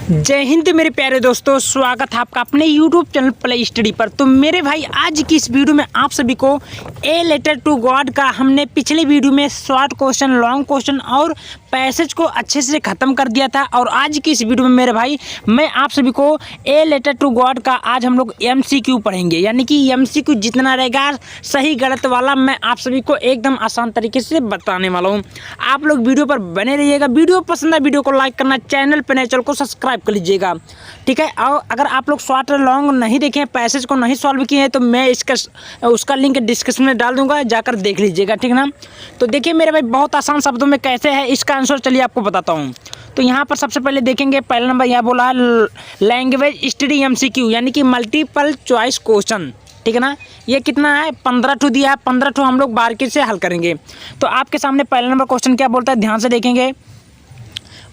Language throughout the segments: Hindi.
जय हिंद मेरे प्यारे दोस्तों, स्वागत है आपका अपने YouTube चैनल प्ले स्टडी पर। तो मेरे भाई आज की इस वीडियो में आप सभी को ए लेटर टू गॉड का हमने पिछले वीडियो में शॉर्ट क्वेश्चन, लॉन्ग क्वेश्चन और पैसेज को अच्छे से ख़त्म कर दिया था। और आज की इस वीडियो में मेरे भाई मैं आप सभी को ए लेटर टू गॉड का आज हम लोग MCQ पढ़ेंगे, यानी कि MCQ जितना रहेगा सही गलत वाला मैं आप सभी को एकदम आसान तरीके से बताने वाला हूँ। आप लोग वीडियो पर बने रहिएगा। वीडियो पसंद है वीडियो को लाइक करना, चैनल पर नए चैनल को सब्सक्राइब कर लीजिएगा, ठीक है। और अगर आप लोग शॉर्ट लॉन्ग नहीं देखें, पैसेज को नहीं सॉल्व किए हैं तो मैं उसका लिंक डिस्क्रिप्शन में डाल दूंगा, जाकर देख लीजिएगा, ठीक ना। तो देखिए मेरे भाई बहुत आसान शब्दों में कैसे है इसका आंसर, चलिए आपको बताता हूँ। तो यहाँ पर सबसे पहले देखेंगे, पहला नंबर यहाँ बोला है लैंग्वेज स्टडी MCQ यानी कि मल्टीपल चॉइस क्वेश्चन, ठीक है ना। ये कितना है 15 ठो दिया है, 15 ठो हम लोग बारीकी से हल करेंगे। तो आपके सामने पहला नंबर क्वेश्चन क्या बोलता है, ध्यान से देखेंगे।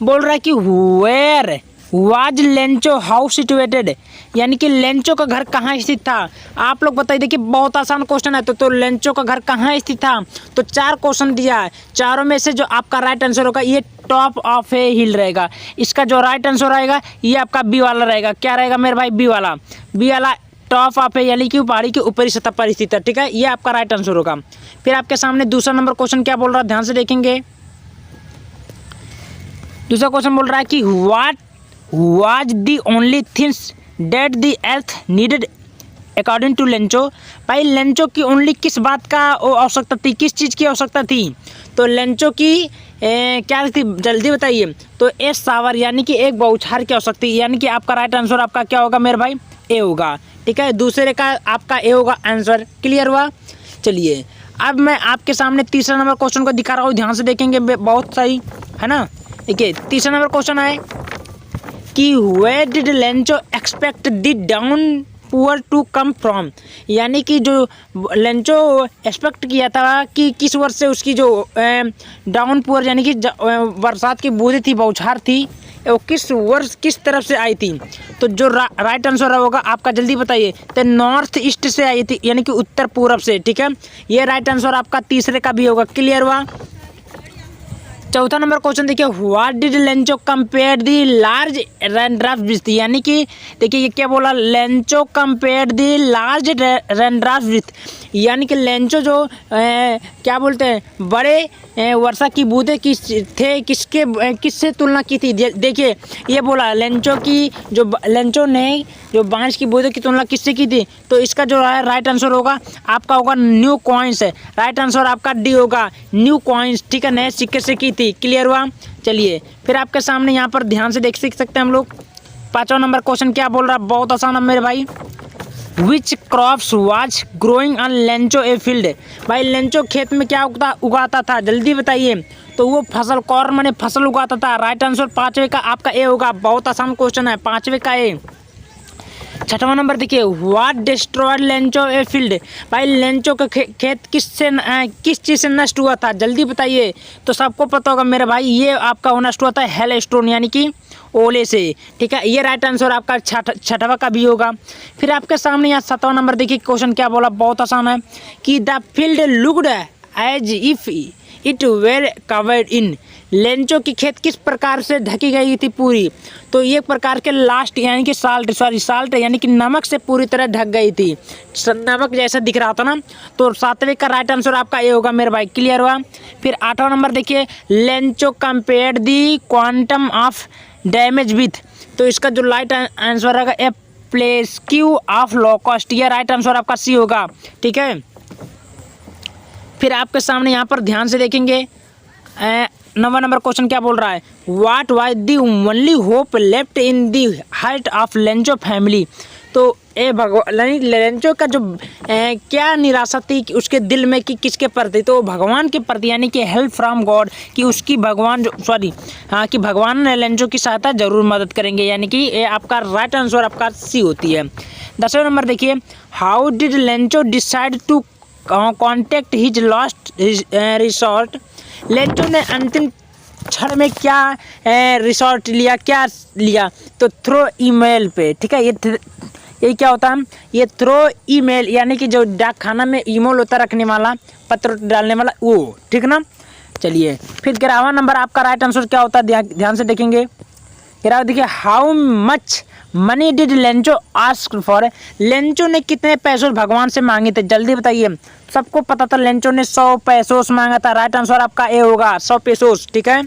बोल रहा है कि where was Lencho house situated, यानी कि लेंचो का घर कहाँ स्थित था। आप लोग बताइए, देखिए बहुत आसान क्वेश्चन है। तो लेंचो का घर कहाँ स्थित था, तो 4 क्वेश्चन दिया है। चारों में से जो आपका राइट आंसर होगा ये टॉप ऑफ ए हिल रहेगा। इसका जो राइट आंसर आएगा ये आपका बी वाला रहेगा। क्या रहेगा मेरे भाई, बी वाला टॉप ऑफ है, यानी कि पहाड़ी के ऊपरी सतह पर स्थित है, ठीक है। ये आपका राइट आंसर होगा। फिर आपके सामने दूसरा नंबर क्वेश्चन क्या बोल रहा है, ध्यान से देखेंगे। दूसरा क्वेश्चन बोल रहा है कि what was the only things that the earth needed according to Lencho. भाई लेंचो की ओनली किस बात का आवश्यकता थी, किस चीज़ की आवश्यकता थी। तो लेंचो की क्या थी, जल्दी बताइए। तो ए सावर यानी कि एक बौछार की आवश्यकता, यानी कि आपका राइट आंसर आपका क्या होगा मेरे भाई, ए होगा, ठीक है। दूसरे का आपका ए होगा आंसर, क्लियर हुआ। चलिए अब मैं आपके सामने तीसरा नंबर क्वेश्चन को दिखा रहा हूँ, ध्यान से देखेंगे, बहुत सही है ना। देखिए तीसरा नंबर क्वेश्चन है कि where did Lencho expect the downpour to come from, यानी कि जो लेंचो एक्सपेक्ट किया था कि किस वर्ष से उसकी जो डाउन पुअर यानी कि बरसात की बूंदें थी, बौछार थी, वो किस वर्ष किस तरफ से आई थी। तो जो राइट आंसर होगा आपका, जल्दी बताइए। तो नॉर्थ ईस्ट से आई थी, यानी कि उत्तर पूर्व से, ठीक है। ये राइट आंसर आपका तीसरे का भी होगा, क्लियर हुआ। चौथा नंबर क्वेश्चन देखिए, what did Lencho compare the large raindrops with, यानी कि देखिए ये क्या बोला, Lencho compare the large raindrops with, यानी कि लेंचो जो क्या बोलते हैं बड़े वर्षा की बूंदें किससे तुलना की थी। देखिए ये बोला लेंचो ने जो बारिश की बूंदों की तुलना किससे की थी। तो इसका जो है राइट आंसर होगा आपका होगा न्यू कॉइन्स है। राइट आंसर आपका डी होगा, न्यू कॉइन्स, ठीक है, नए सिक्के से की थी, क्लियर हुआ। चलिए फिर आपके सामने यहाँ पर ध्यान से सीख सकते हैं हम लोग। पांचवा नंबर क्वेश्चन क्या बोल रहा है, बहुत आसान है मेरे भाई। Which crops was growing on Lencho a field, भाई लेंचो खेत में क्या उगाता था, जल्दी बताइए। तो वो फसल, कॉर्न माने फसल उगाता था। राइट आंसर पांचवे का आपका ए होगा, बहुत आसान क्वेश्चन है, पांचवे का ए। छठवां नंबर देखिए, what destroyed Lencho a field, भाई लेंचो का खेत किस चीज़ से नष्ट हुआ था, जल्दी बताइए। तो सबको पता होगा मेरे भाई, ये आपका नष्ट हुआ था हेल स्टोन यानी कि ओले से, ठीक है। ये राइट आंसर आपका छठवा का भी होगा। फिर आपके सामने यहाँ 7वां नंबर देखिए, क्वेश्चन क्या बोला, बहुत आसान है कि the field looked as if it were covered in, Lencho की खेत किस प्रकार से ढकी गई थी पूरी। तो ये प्रकार के लास्ट यानी कि साल्ट यानी कि नमक से पूरी तरह ढक गई थी, नमक जैसा दिख रहा था ना। तो 7वें का राइट आंसर आपका ये होगा मेरे भाई, क्लियर हुआ। फिर 8वां नंबर देखिए, Lencho compared the quantum of damage with, तो इसका जो राइट आंसर रहेगा ए प्लेस्क्यू ऑफ लॉकस्ट, ये राइट आंसर आपका सी होगा, ठीक है। फिर आपके सामने यहाँ पर ध्यान से देखेंगे, 9वां नंबर क्वेश्चन क्या बोल रहा है, what was the only hope left in the heart of Lencho family. तो लेंचो का जो क्या निराशा थी कि उसके दिल में कि किसके प्रति, तो भगवान के प्रति, यानी कि हेल्प फ्रॉम गॉड, कि उसकी भगवान कि भगवान ने लेंचो की सहायता जरूर मदद करेंगे, यानी कि ये आपका राइट आंसर आपका सी होती है। 10वां नंबर देखिए, how did Lencho decide to contact his lost resort, Lencho ने अंतिम क्षण में क्या रिसोर्ट लिया, क्या लिया, तो थ्रो ईमेल पे, ठीक है। ये क्या होता है, ये थ्रो ईमेल यानी कि जो डाक खाना में ईमेल होता रखने वाला, पत्र डालने वाला, वो, ठीक ना। चलिए फिर 11वां नंबर आपका राइट आंसर क्या होता है, ध्यान से देखेंगे। कह रहा देखिए how much money did Lencho ask for, Lencho ने कितने पैसों भगवान से मांगे थे, जल्दी बताइए। सबको पता था लेंचो ने 100 पैसों मांगा था। राइट आंसर आपका ए होगा 100 पैसों। ठीक है,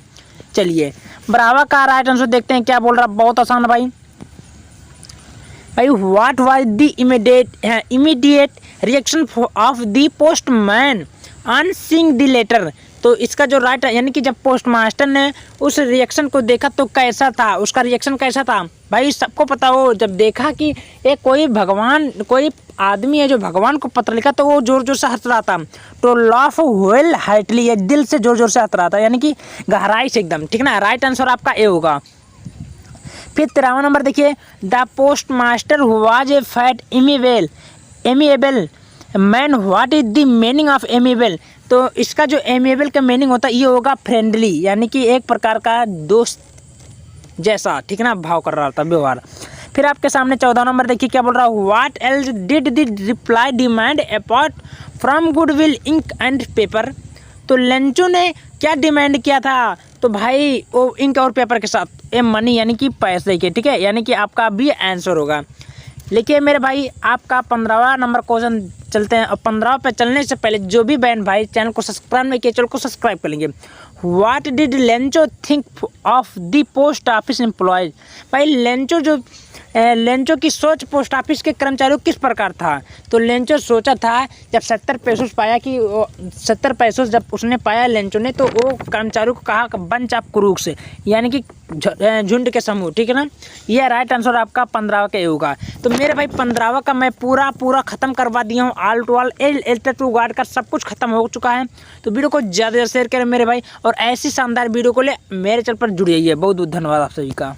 चलिए ब्रावा का राइट आंसर देखते हैं क्या बोल रहा है। बहुत आसान भाई। What was the immediate reaction of the postman on seeing the letter. तो इसका जो राइट यानी कि जब पोस्ट मास्टर ने उस रिएक्शन को देखा तो कैसा था, उसका रिएक्शन कैसा था भाई। सबको पता हो जब देखा कि एक कोई आदमी है जो भगवान को पत्र लिखा तो वो जोर जोर से हंस रहा था। तो लाफ वेल हार्टली, ये दिल से जोर जोर से हंस रहा था, यानी कि गहराई से एकदम। ठीक ना, राइट आंसर आपका ए होगा। फिर 13वां नंबर देखिए, the post master was a fat amiable man. What is the meaning of amiable. तो इसका जो एमिएबल का मीनिंग होता है ये होगा फ्रेंडली, यानी कि एक प्रकार का दोस्त जैसा। ठीक है ना, भाव कर रहा था, व्यवहार। फिर आपके सामने 14 नंबर देखिए क्या बोल रहा है। What else did the reply demand apart from goodwill ink and paper. तो लेंचो ने क्या डिमांड किया था, तो भाई वो इंक और पेपर के साथ ए मनी यानी कि पैसे के। ठीक है, यानी कि आपका भी आंसर होगा। लिखिए मेरे भाई आपका 15वां नंबर क्वेश्चन चलते हैं। और 15 पे चलने से पहले जो भी बहन भाई चैनल को सब्सक्राइब नहीं किया चैनल को सब्सक्राइब कर लेंगे। What did Lencho think of the post office employees. भाई लेंचो की सोच पोस्ट ऑफिस के कर्मचारियों किस प्रकार था। तो लेंचो सोचा था जब 70 पैसों पाया कि 70 पैसों जब उसने पाया लेंचो ने, तो वो कर्मचारियों को कहा बंच ऑफ क्रूक्स, यानी कि झुंड के समूह। ठीक है ना, यह राइट आंसर आपका 15वां का होगा। तो मेरे भाई 15वां का मैं पूरा ख़त्म करवा दिया हूँ। ऑल टू ऑल एल टू गार्ड का सब कुछ खत्म हो चुका है। तो वीडियो को ज़्यादा शेयर करें मेरे भाई, और ऐसी शानदार वीडियो को ले मेरे चैनल पर जुड़िए। बहुत बहुत धन्यवाद आप सभी का।